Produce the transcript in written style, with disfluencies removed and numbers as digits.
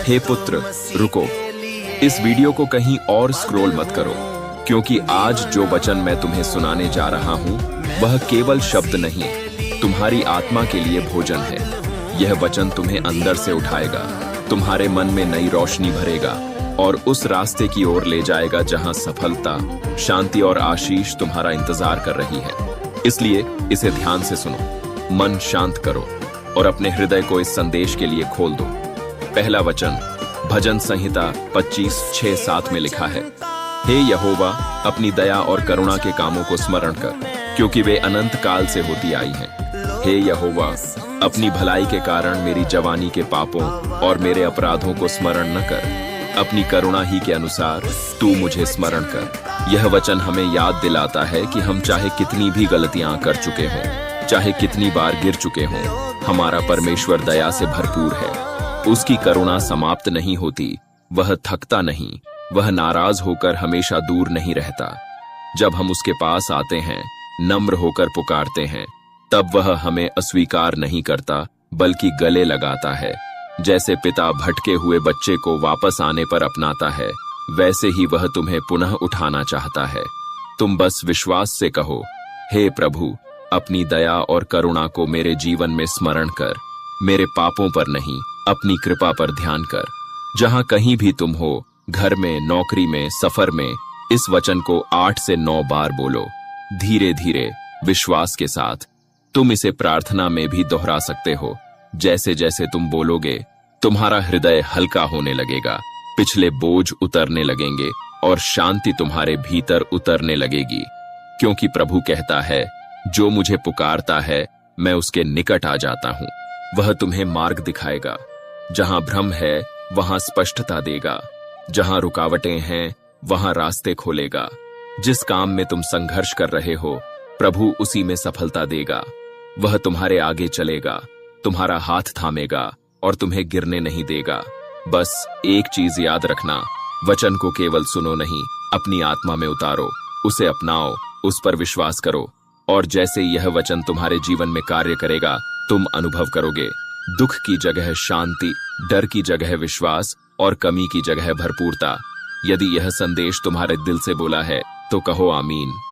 हे पुत्र, रुको, इस वीडियो को कहीं और स्क्रॉल मत करो, क्योंकि आज जो वचन मैं तुम्हें सुनाने जा रहा हूँ वह केवल शब्द नहीं, तुम्हारी आत्मा के लिए भोजन है। यह वचन तुम्हें अंदर से उठाएगा, तुम्हारे मन में नई रोशनी भरेगा और उस रास्ते की ओर ले जाएगा जहां सफलता, शांति और आशीष तुम्हारा इंतजार कर रही है। इसलिए इसे ध्यान से सुनो, मन शांत करो और अपने हृदय को इस संदेश के लिए खोल दो। पहला वचन भजन संहिता 25:6-7 में लिखा है, हे यहोवा, अपनी दया और करुणा के कामों को स्मरण कर, क्योंकि वे अनंत काल से होती आई हैं। हे यहोवा, अपनी भलाई के कारण मेरी जवानी के पापों और मेरे अपराधों को स्मरण न कर, अपनी करुणा ही के अनुसार तू मुझे स्मरण कर। यह वचन हमें याद दिलाता है कि हम चाहे कितनी भी गलतियां कर चुके हों, चाहे कितनी बार गिर चुके हों, हमारा परमेश्वर दया से भरपूर है। उसकी करुणा समाप्त नहीं होती, वह थकता नहीं, वह नाराज होकर हमेशा दूर नहीं रहता। जब हम उसके पास आते हैं, नम्र होकर पुकारते हैं, तब वह हमें अस्वीकार नहीं करता बल्कि गले लगाता है। जैसे पिता भटके हुए बच्चे को वापस आने पर अपनाता है, वैसे ही वह तुम्हें पुनः उठाना चाहता है। तुम बस विश्वास से कहो, हे प्रभु, अपनी दया और करुणा को मेरे जीवन में स्मरण कर, मेरे पापों पर नहीं, अपनी कृपा पर ध्यान कर। जहां कहीं भी तुम हो, घर में, नौकरी में, सफर में, इस वचन को 8 से 9 बार बोलो, धीरे धीरे, विश्वास के साथ। तुम इसे प्रार्थना में भी दोहरा सकते हो। जैसे जैसे तुम बोलोगे, तुम्हारा हृदय हल्का होने लगेगा, पिछले बोझ उतरने लगेंगे और शांति तुम्हारे भीतर उतरने लगेगी। क्योंकि प्रभु कहता है, जो मुझे पुकारता है मैं उसके निकट आ जाता हूं। वह तुम्हें मार्ग दिखाएगा, जहां भ्रम है वहां स्पष्टता देगा, जहां रुकावटें हैं वहां रास्ते खोलेगा। जिस काम में तुम संघर्ष कर रहे हो, प्रभु उसी में सफलता देगा। वह तुम्हारे आगे चलेगा, तुम्हारा हाथ थामेगा और तुम्हें गिरने नहीं देगा। बस एक चीज याद रखना, वचन को केवल सुनो नहीं, अपनी आत्मा में उतारो, उसे अपनाओ, उस पर विश्वास करो, और जैसे यह वचन तुम्हारे जीवन में कार्य करेगा, तुम अनुभव करोगे दुख की जगह शांति, डर की जगह विश्वास और कमी की जगह भरपूरता। यदि यह संदेश तुम्हारे दिल से बोला है तो कहो आमीन।